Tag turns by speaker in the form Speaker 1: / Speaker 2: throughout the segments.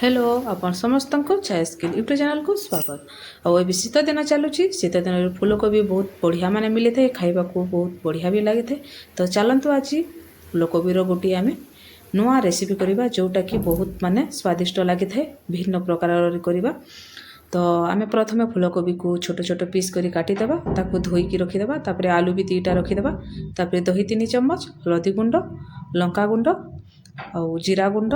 Speaker 1: Hello आपण समस्त को चाय स्किल यूट्यूब चैनल को स्वागत। और ये शीत दिन चलुची शीत दिन फूलकोबी बहुत बढ़िया माने मिली थे खाइबा को बहुत बढ़िया भी लगी थे। तो चलतु आज फूलकोबी गोटे आम नुआ रेसिपी करवा जोटा कि बहुत माने स्वादिष्ट लगी थे भिन्न प्रकार करवा। तो आम प्रथम फूलकोबी को छोट छोट पीस करी काटिदेबा ताकू धोईकी रखीदेबा तापर आलू भी 2टा रखीदेबा तापर दही 3 चम्मच हलदी गुंड लंका गुंड आउ जीरा गुंड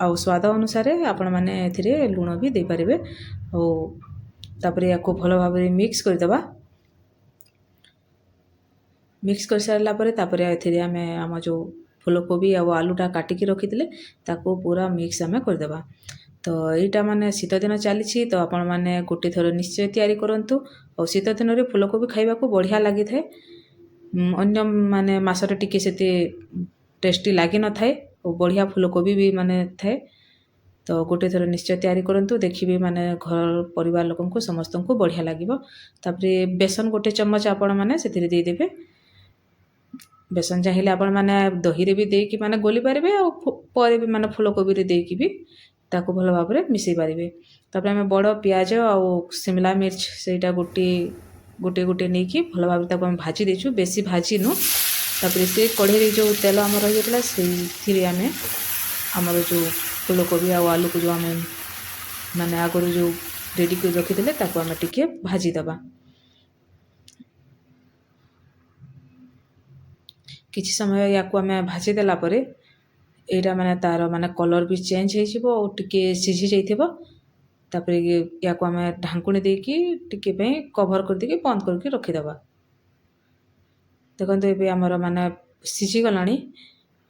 Speaker 1: आउ स्वाद अनुसार आपण मैंने ए लुण भी दे पारे तापर या भल भाव मिक्स करदेबा। मिक्स कर सारा पर आम आम जो फूलकोबी आ आलूटा काटिकी रखी ताको पूरा मिक्स आम करदेबा। तो यहाँ माने शीत दिन चली तो आपण मैंने गोटे थर निश्चय तैयारी करंतु और शीत दिन में फूलकोबी खाइबा को बढ़िया लगी थाए अन्य माने मासरे टिके सेते टेस्टी लगी न थाए और बढ़िया फूलकोबी भी माने थाए। तो गोटे थर निश्चय तैयारी करंतु देखिए माने घर परिवार लोकन को समस्त को बढ़िया लगिबो। तापरे बेसन गोटे चम्मच आपण माने सेथिरे दे देबे। बेसन चाहिए आपण माने दही रे भी देकी माने गोली पारिबे और परे भी माने फूलकोबी रे देकी भी ताको भल भाव में मिसई पारिबे। तापर आम बड़ पियाज और शिमला मिर्च सेटा गोटे गोटे गोटे नहीं कि भल भाव ताको हम भाजी देछु बेसी भाजी नु। तापर से कढ़ई जो तेल आम रही जाता से आम आमर जो फूलकोबी आ आलू को जो आम माने आगर जो रेडी कर रखी ताको आम टिके भाजी दबा। किछि समय या आम भाजी देला परे एटा माने तार माने कलर भी चेंज हो और टिके सिझी जाइथिबो। तापर या आम ढांकुणी देकी टिके पे कवर कर देकी बंद करके रखीदबा। देखो ये आमर माने सिझी गलानी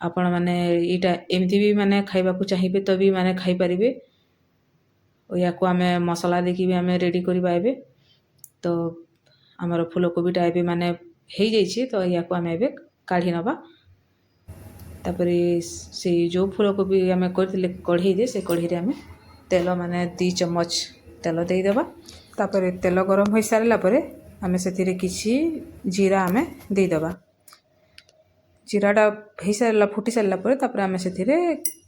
Speaker 1: आपण माने एटा एमती भी माने खाइबा को चाहिए तो भी माने खाई परिबे। और या आम मसला देकी भी आम रेडी करबा एबे। तो आमर फूलकोबीटा एबे माने हो जाइए तो या आम एबे काढ़ी नबा। तापर से जो फूलकोबी आम करथिले कढ़ई दे से कढ़ई रे आम तेल माने 2 चम्मच तेल दे देबा। तापर तेल गरम हो सारा पर आम से किसी जीरा आम दे देबा। जीराटा हो सारा फुटी सारा पर तापर आम से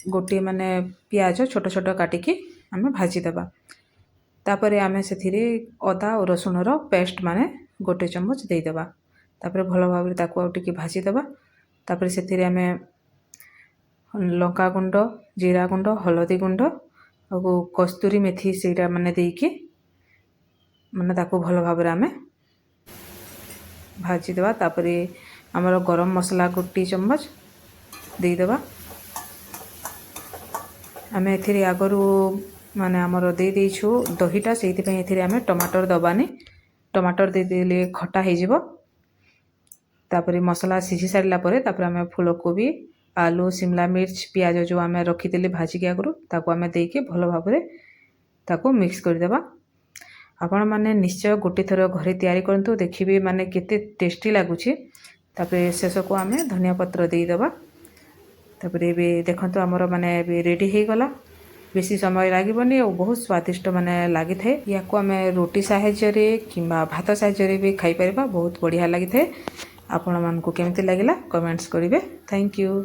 Speaker 1: गोटे माने पियाज छोट छोट काटिकी आम भाजी देबा। तापर आम से अदा और रसुण रो पेस्ट माने गोटे चम्मच दे देबा। तापर भल भाव ताको आ टिके भाजी देबा। तापर से आम लंका गुंड जीरा गुंड हलदी गुंड और कस्तूरी मेथी सेटा माने देकी माने ताको भल भाव आम भाजी देबा। तापर आमर गरम मसला 1 चम्मच दे देबा। आम ए आगरू माने आमर दे देछु दहीटा से आम टमाटर दबानी टमाटर दे देले खट्टा हो जिवो। तापर मसला सिझी सारा पर तापर आम फूलकोबी आलू शिमला मिर्च पियाज जो आम रखी भाजिकी आगरू ताको आम देके भल भाव ताको मिक्स करदेबा। आपण माने निश्चय गोटे थर घरे तैयारी करंतु देखिबे माने केते टेस्टी लागुछि। तापर शेष को आम धनिया पत्र दे देबा। तापर एबे देखंतु हमर माने एबे रेडी हो गला बेसी समय लागबनी और बहुत स्वादिष्ट माने लागि थे। या को आम रोटी साहाय्य रे किंबा भात साहाय्य रे भी खाई परबा बहुत बढ़िया लागि थे। आपण मान को केमति लागिला कमेंट्स करिवे। Thank you.